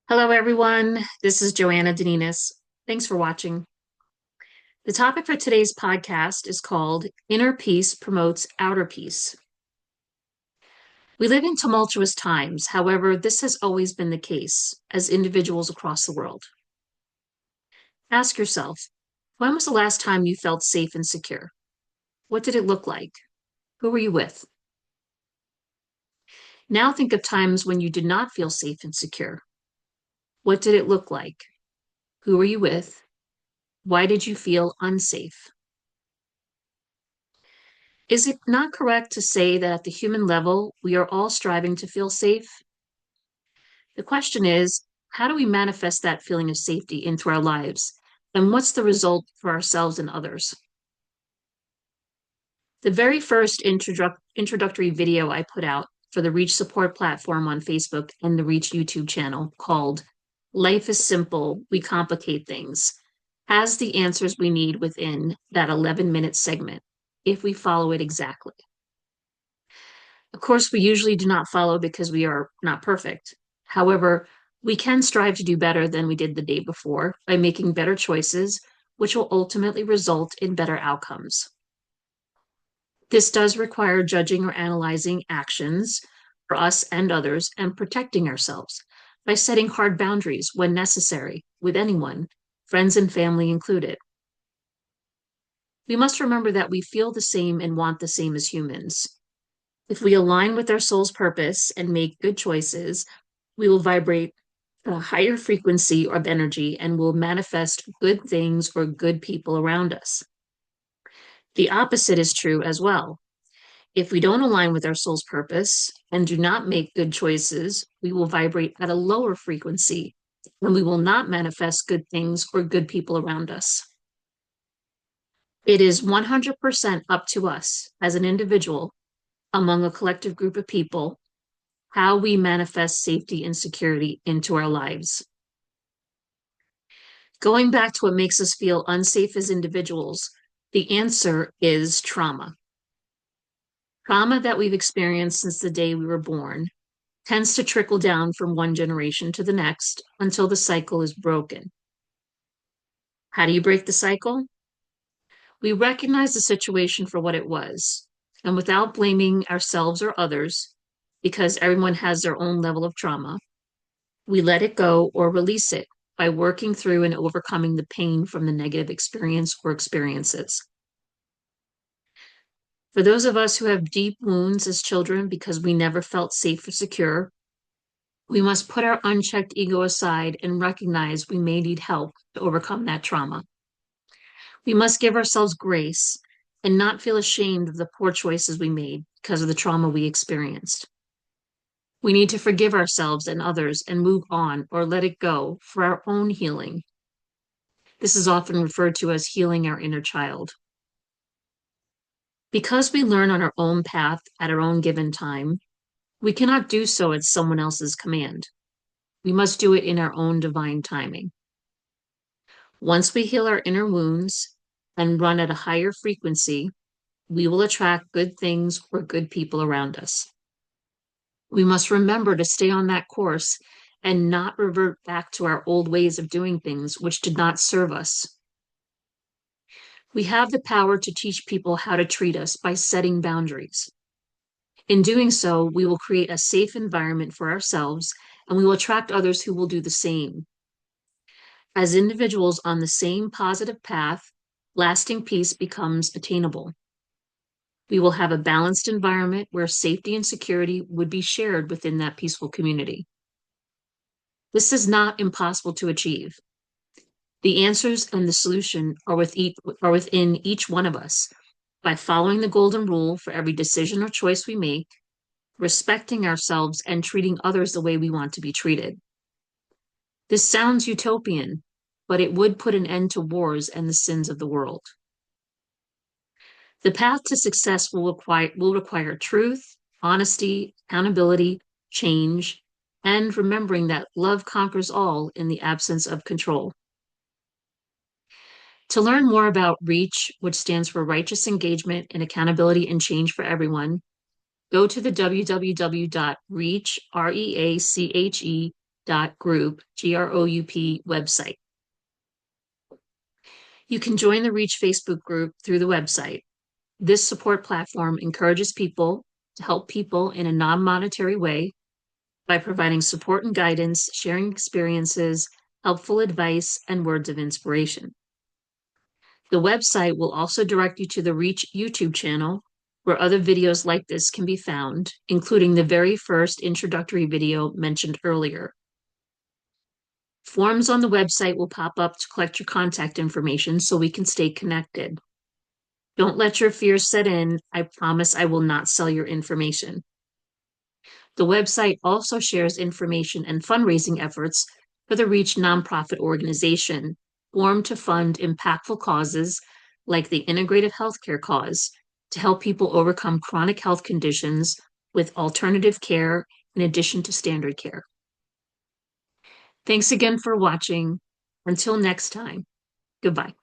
Hello, everyone. This is Joanna Deninas. Thanks for watching. The topic for today's podcast is called Inner Peace Promotes Outer Peace. We live in tumultuous times. However, this has always been the case as individuals across the world. Ask yourself, when was the last time you felt safe and secure? What did it look like? Who were you with? Now think of times when you did not feel safe and secure. What did it look like? Who were you with? Why did you feel unsafe? Is it not correct to say that at the human level, we are all striving to feel safe? The question is, how do we manifest that feeling of safety into our lives? And what's the result for ourselves and others? The very first introductory video I put out for the REACHE support platform on Facebook and the REACHE YouTube channel, called Life is Simple, We Complicate Things, has the answers we need within that 11-minute segment if we follow it exactly. Of course, we usually do not follow because we are not perfect. However, we can strive to do better than we did the day before by making better choices, which will ultimately result in better outcomes. This does require judging or analyzing actions for us and others and protecting ourselves by setting hard boundaries when necessary with anyone, friends and family included. We must remember that we feel the same and want the same as humans. If we align with our soul's purpose and make good choices, we will vibrate a higher frequency of energy and will manifest good things or good people around us. The opposite is true as well. If we don't align with our soul's purpose and do not make good choices, we will vibrate at a lower frequency and we will not manifest good things or good people around us. It is 100% up to us as an individual among a collective group of people how we manifest safety and security into our lives. Going back to what makes us feel unsafe as individuals, the answer is trauma. Trauma that we've experienced since the day we were born tends to trickle down from one generation to the next until the cycle is broken. How do you break the cycle? We recognize the situation for what it was, and without blaming ourselves or others, because everyone has their own level of trauma, we let it go or release it by working through and overcoming the pain from the negative experience or experiences. For those of us who have deep wounds as children because we never felt safe or secure, we must put our unchecked ego aside and recognize we may need help to overcome that trauma. We must give ourselves grace and not feel ashamed of the poor choices we made because of the trauma we experienced. We need to forgive ourselves and others and move on or let it go for our own healing. This is often referred to as healing our inner child. Because we learn on our own path at our own given time, we cannot do so at someone else's command. We must do it in our own divine timing. Once we heal our inner wounds and run at a higher frequency, we will attract good things or good people around us. We must remember to stay on that course and not revert back to our old ways of doing things which did not serve us. We have the power to teach people how to treat us by setting boundaries. In doing so, we will create a safe environment for ourselves and we will attract others who will do the same. As individuals on the same positive path, lasting peace becomes attainable. We will have a balanced environment where safety and security would be shared within that peaceful community. This is not impossible to achieve. The answers and the solution are within each one of us by following the golden rule for every decision or choice we make, respecting ourselves, and treating others the way we want to be treated. This sounds utopian, but it would put an end to wars and the sins of the world. The path to success will require truth, honesty, accountability, change, and remembering that love conquers all in the absence of control. To learn more about REACHE, which stands for Righteous Engagement and Accountability and Change for Everyone, go to the www.reache, reach.group, Group website. You can join the REACH Facebook group through the website. This support platform encourages people to help people in a non-monetary way by providing support and guidance, sharing experiences, helpful advice, and words of inspiration. The website will also direct you to the REACH YouTube channel, where other videos like this can be found, including the very first introductory video mentioned earlier. Forms on the website will pop up to collect your contact information so we can stay connected. Don't let your fears set in. I promise I will not sell your information. The website also shares information and fundraising efforts for the REACH nonprofit organization, formed to fund impactful causes like the Integrative Healthcare Cause to help people overcome chronic health conditions with alternative care in addition to standard care. Thanks again for watching. Until next time, goodbye.